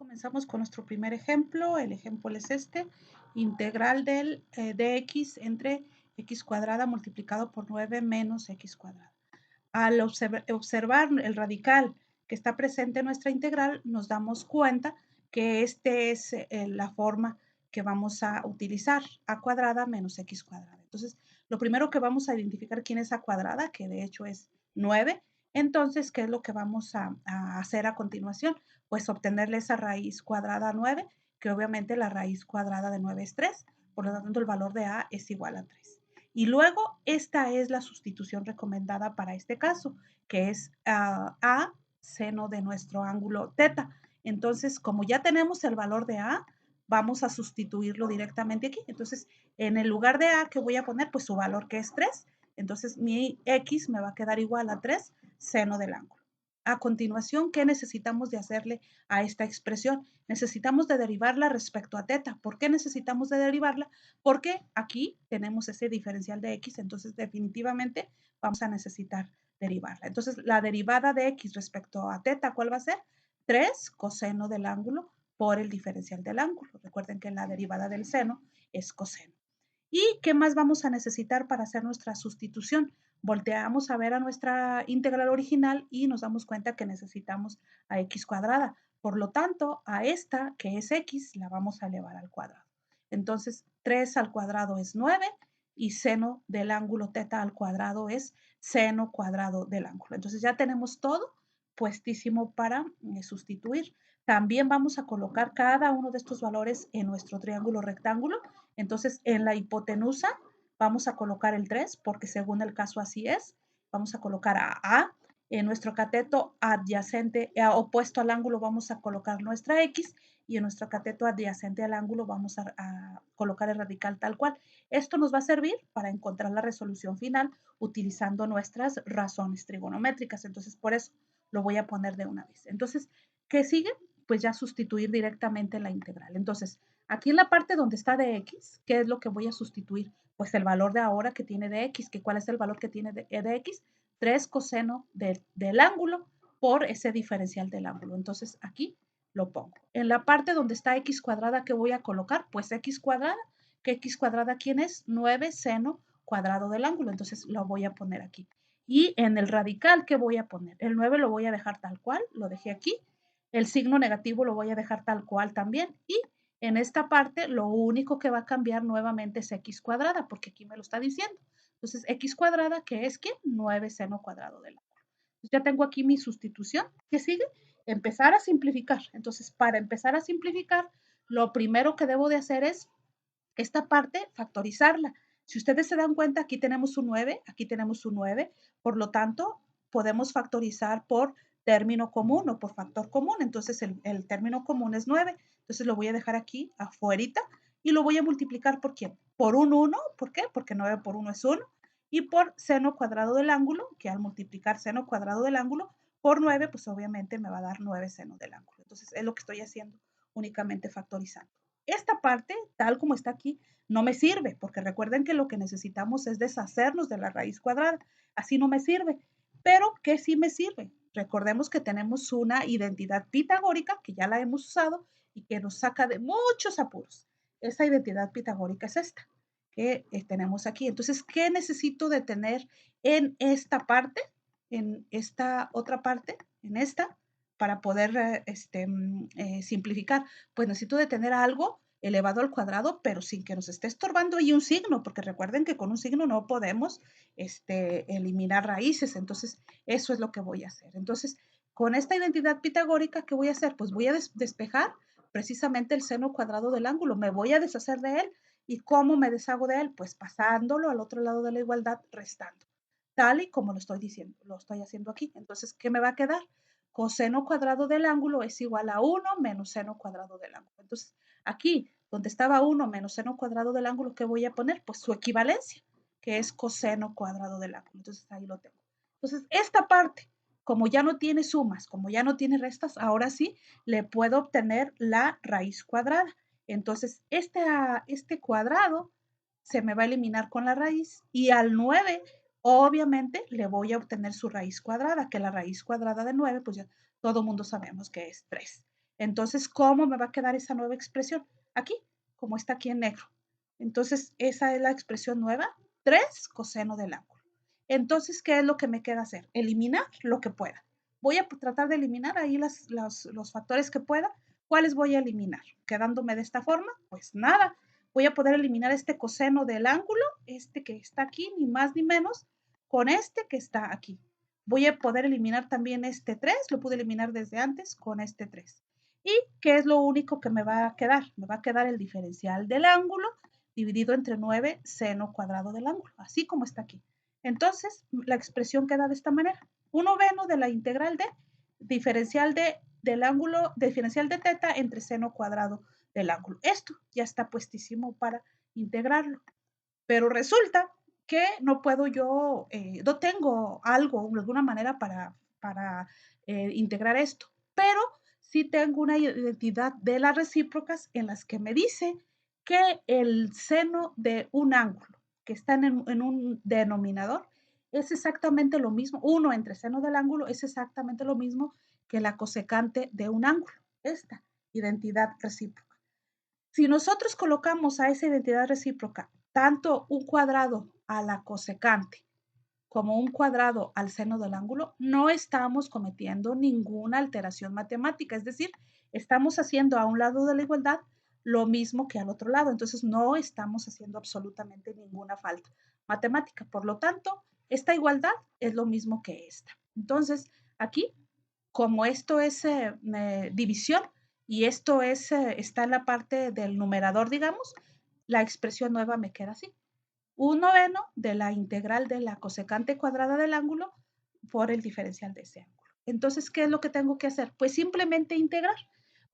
Comenzamos con nuestro primer ejemplo. El ejemplo es este: integral del dx entre x cuadrada multiplicado por 9 menos x cuadrada. Al observar el radical que está presente en nuestra integral, nos damos cuenta que este es la forma que vamos a utilizar: a cuadrada menos x cuadrada. Entonces, lo primero que vamos a identificar quién es a cuadrada, que de hecho es 9. Entonces, ¿qué es lo que vamos a hacer a continuación? Pues obtenerle esa raíz cuadrada a 9, que obviamente la raíz cuadrada de 9 es 3. Por lo tanto, el valor de a es igual a 3. Y luego, esta es la sustitución recomendada para este caso, que es a seno de nuestro ángulo teta. Entonces, como ya tenemos el valor de a, vamos a sustituirlo directamente aquí. Entonces, en el lugar de a, ¿qué voy a poner? Pues su valor, que es 3. Entonces, mi x me va a quedar igual a 3 seno del ángulo. A continuación, ¿qué necesitamos de hacerle a esta expresión? Necesitamos de derivarla respecto a teta. ¿Por qué necesitamos de derivarla? Porque aquí tenemos ese diferencial de x, entonces definitivamente vamos a necesitar derivarla. Entonces, la derivada de x respecto a teta, ¿cuál va a ser? 3 coseno del ángulo por el diferencial del ángulo. Recuerden que la derivada del seno es coseno. ¿Y qué más vamos a necesitar para hacer nuestra sustitución? Volteamos a ver a nuestra integral original y nos damos cuenta que necesitamos a x cuadrada. Por lo tanto, a esta, que es x, la vamos a elevar al cuadrado. Entonces, 3 al cuadrado es 9 y seno del ángulo teta al cuadrado es seno cuadrado del ángulo. Entonces, ya tenemos todo puestísimo para sustituir. También vamos a colocar cada uno de estos valores en nuestro triángulo rectángulo. Entonces, en la hipotenusa vamos a colocar el 3, porque según el caso así es. Vamos a colocar a. En nuestro cateto adyacente, opuesto al ángulo, vamos a colocar nuestra x, y en nuestro cateto adyacente al ángulo vamos a colocar el radical tal cual. Esto nos va a servir para encontrar la resolución final utilizando nuestras razones trigonométricas. Entonces, por eso lo voy a poner de una vez. Entonces, ¿qué sigue? Pues ya sustituir directamente la integral. Entonces, aquí en la parte donde está de x, ¿qué es lo que voy a sustituir? Pues el valor de ahora que tiene de x, que ¿cuál es el valor que tiene de x? 3 coseno del ángulo por ese diferencial del ángulo. Entonces, aquí lo pongo. En la parte donde está x cuadrada, ¿qué voy a colocar? Pues x cuadrada. ¿Qué x cuadrada quién es? 9 seno cuadrado del ángulo. Entonces, lo voy a poner aquí. Y en el radical, ¿qué voy a poner? El 9 lo voy a dejar tal cual, lo dejé aquí. El signo negativo lo voy a dejar tal cual también. Y en esta parte, lo único que va a cambiar nuevamente es x cuadrada, porque aquí me lo está diciendo. Entonces, x cuadrada, que es ¿qué? 9 seno cuadrado del ángulo. Ya tengo aquí mi sustitución. ¿Qué sigue? Empezar a simplificar. Entonces, para empezar a simplificar, lo primero que debo de hacer es esta parte factorizarla. Si ustedes se dan cuenta, aquí tenemos un 9, aquí tenemos un 9, por lo tanto, podemos factorizar por término común o por factor común. Entonces, el término común es 9. Entonces, lo voy a dejar aquí afuerita y lo voy a multiplicar por ¿quién? Por un 1. ¿Por qué? Porque 9 por 1 es 1. Y por seno cuadrado del ángulo, que al multiplicar seno cuadrado del ángulo por 9, pues obviamente me va a dar 9 seno del ángulo. Entonces, es lo que estoy haciendo únicamente factorizando. Esta parte, tal como está aquí, no me sirve, porque recuerden que lo que necesitamos es deshacernos de la raíz cuadrada. Así no me sirve. Pero, ¿qué sí me sirve? Recordemos que tenemos una identidad pitagórica, que ya la hemos usado y que nos saca de muchos apuros. Esa identidad pitagórica es esta, que tenemos aquí. Entonces, ¿qué necesito de tener en esta parte, en esta otra parte, en esta, para poder simplificar? Pues necesito de tener algo elevado al cuadrado, pero sin que nos esté estorbando ahí un signo, porque recuerden que con un signo no podemos eliminar raíces. Entonces, eso es lo que voy a hacer. Entonces, con esta identidad pitagórica, ¿qué voy a hacer? Pues voy a despejar precisamente el seno cuadrado del ángulo. Me voy a deshacer de él. ¿Y cómo me deshago de él? Pues pasándolo al otro lado de la igualdad, restando. Tal y como lo estoy diciendo, lo estoy haciendo aquí. Entonces, ¿qué me va a quedar? Coseno cuadrado del ángulo es igual a 1 menos seno cuadrado del ángulo. Entonces, aquí, donde estaba 1 menos seno cuadrado del ángulo, ¿qué voy a poner? Pues su equivalencia, que es coseno cuadrado del ángulo. Entonces, ahí lo tengo. Entonces, esta parte, como ya no tiene sumas, como ya no tiene restas, ahora sí le puedo obtener la raíz cuadrada. Entonces, este cuadrado se me va a eliminar con la raíz y al 9, obviamente, le voy a obtener su raíz cuadrada, que la raíz cuadrada de 9, pues ya todo mundo sabemos que es 3. Entonces, ¿cómo me va a quedar esa nueva expresión? Aquí, como está aquí en negro. Entonces, esa es la expresión nueva, 3 coseno del ángulo. Entonces, ¿qué es lo que me queda hacer? Eliminar lo que pueda. Voy a tratar de eliminar ahí los factores que pueda. ¿Cuáles voy a eliminar? Quedándome de esta forma, pues nada. Voy a poder eliminar este coseno del ángulo, este que está aquí, ni más ni menos, con este que está aquí. Voy a poder eliminar también este 3, lo pude eliminar desde antes con este 3. ¿Y qué es lo único que me va a quedar? Me va a quedar el diferencial del ángulo dividido entre 9 seno cuadrado del ángulo, así como está aquí. Entonces, la expresión queda de esta manera. 1/n de la integral de diferencial del ángulo, diferencial de teta entre seno cuadrado del ángulo. Esto ya está puestísimo para integrarlo. Pero resulta que no puedo yo, no tengo algo, alguna manera para integrar esto, pero sí tengo una identidad de las recíprocas en las que me dice que el seno de un ángulo que está en un denominador es exactamente lo mismo, 1 entre seno del ángulo es exactamente lo mismo que la cosecante de un ángulo, esta identidad recíproca. Si nosotros colocamos a esa identidad recíproca tanto un cuadrado a la cosecante como un cuadrado al seno del ángulo, no estamos cometiendo ninguna alteración matemática, es decir, estamos haciendo a un lado de la igualdad lo mismo que al otro lado, entonces no estamos haciendo absolutamente ninguna falta matemática. Por lo tanto, esta igualdad es lo mismo que esta. Entonces, aquí, como esto es división y esto es, está en la parte del numerador, digamos, la expresión nueva me queda así. 1/9 de la integral de la cosecante cuadrada del ángulo por el diferencial de ese ángulo. Entonces, ¿qué es lo que tengo que hacer? Pues simplemente integrar.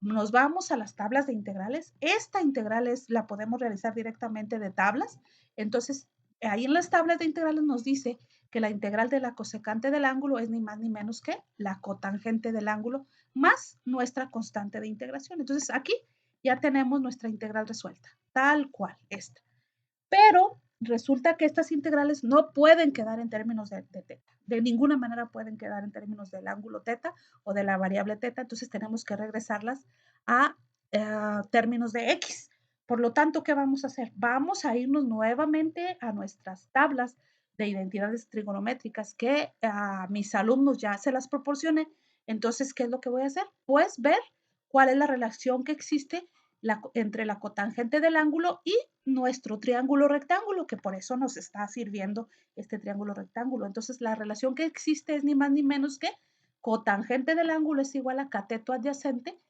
Nos vamos a las tablas de integrales. Esta integral la podemos realizar directamente de tablas. Entonces, ahí en las tablas de integrales nos dice que la integral de la cosecante del ángulo es ni más ni menos que la cotangente del ángulo más nuestra constante de integración. Entonces, aquí ya tenemos nuestra integral resuelta, tal cual, esta. Pero resulta que estas integrales no pueden quedar en términos de teta. De ninguna manera pueden quedar en términos del ángulo teta o de la variable teta. Entonces tenemos que regresarlas a términos de x. Por lo tanto, ¿qué vamos a hacer? Vamos a irnos nuevamente a nuestras tablas de identidades trigonométricas que a mis alumnos ya se las proporcioné. Entonces, ¿qué es lo que voy a hacer? Pues ver cuál es la relación que existe entre la cotangente del ángulo y nuestro triángulo rectángulo, que por eso nos está sirviendo este triángulo rectángulo. Entonces, la relación que existe es ni más ni menos que cotangente del ángulo es igual a cateto adyacente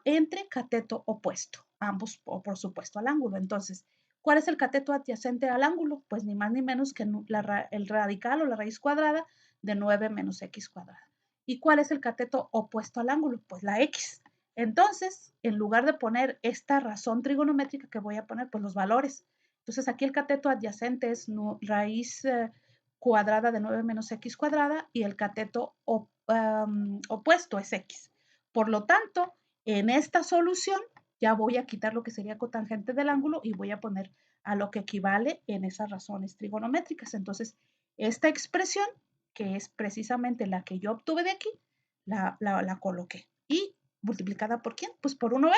entre cateto opuesto, ambos, por supuesto, al ángulo. Entonces, ¿cuál es el cateto adyacente al ángulo? Pues ni más ni menos que el radical o la raíz cuadrada de 9 menos x cuadrada. ¿Y cuál es el cateto opuesto al ángulo? Pues la x. Entonces, en lugar de poner esta razón trigonométrica, que voy a poner? Pues los valores. Entonces, aquí el cateto adyacente es raíz cuadrada de 9 menos x cuadrada y el cateto opuesto es x. Por lo tanto, en esta solución ya voy a quitar lo que sería cotangente del ángulo y voy a poner a lo que equivale en esas razones trigonométricas. Entonces, esta expresión, que es precisamente la que yo obtuve de aquí, la coloqué. ¿Y multiplicada por quién? Pues por 1/9,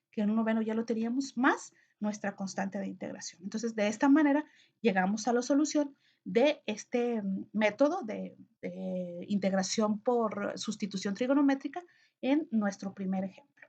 que en 1/9 ya lo teníamos, más nuestra constante de integración. Entonces, de esta manera llegamos a la solución de este método de integración por sustitución trigonométrica en nuestro primer ejemplo.